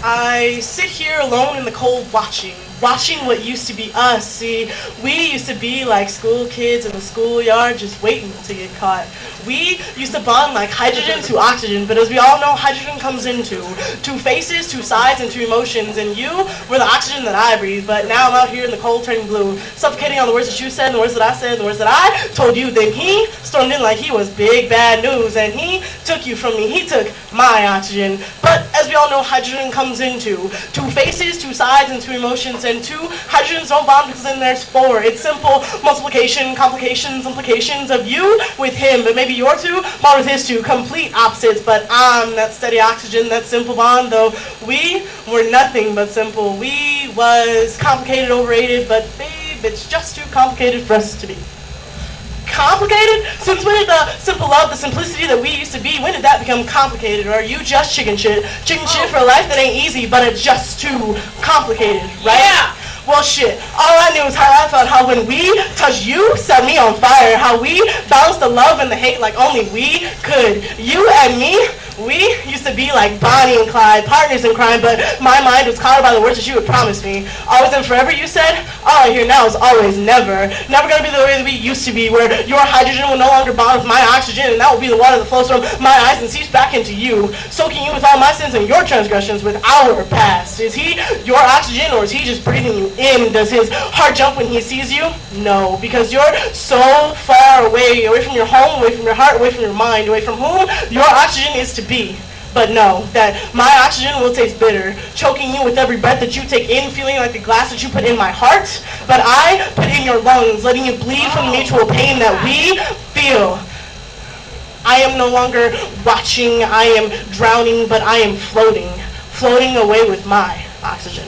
I sit here alone in the cold watching what used to be us. See, we used to be like school kids in the schoolyard just waiting to get caught. We used to bond like hydrogen to oxygen, but as we all know, hydrogen comes in two faces, two sides, and two emotions, and you were the oxygen that I breathe, but now I'm out here in the cold turning blue, suffocating on the words that you said, and the words that I said, and the words that I told you. Then he stormed in like he was big bad news, and he took you from me. He took my oxygen. But as we all know, hydrogen comes into two faces, two sides, and two emotions, and two hydrogens don't bond because then there's four. It's simple multiplication, complications, implications of you with him, but maybe your two bond with his two, complete opposites, but I'm that steady oxygen, that simple bond, though we were nothing but simple. We was complicated, overrated, but babe, it's just too complicated for us to be. Complicated? Since when did the simple love, the simplicity that we used to be, when did that become complicated? Or are you just chicken shit? Chicken shit for a life that ain't easy, but it's just too complicated, right? Yeah. Well, shit, all I knew is how I felt, how when we touched you, set me on fire, how we balanced the love and the hate like only we could. You and me, we used to be like Bonnie and Clyde, partners in crime, but my mind was clouded by the words that you had promised me. Always and forever, you said. All I hear now is always, never. Never gonna be the way that we used to be, where your hydrogen will no longer bond with my oxygen, and that will be the water that flows from my eyes and seeps back into you, soaking you with all my sins and your transgressions with our past. Is he your oxygen, or is he just breathing you in? Does his heart jump when he sees you? No, because you're so far away from your home, away from your heart, away from your mind, away from whom your oxygen is to be. But know that my oxygen will taste bitter, choking you with every breath that you take in, feeling like the glass that you put in my heart. But I put in your lungs, letting you bleed from the mutual pain that we feel. I am no longer watching, I am drowning, but I am floating away with my oxygen.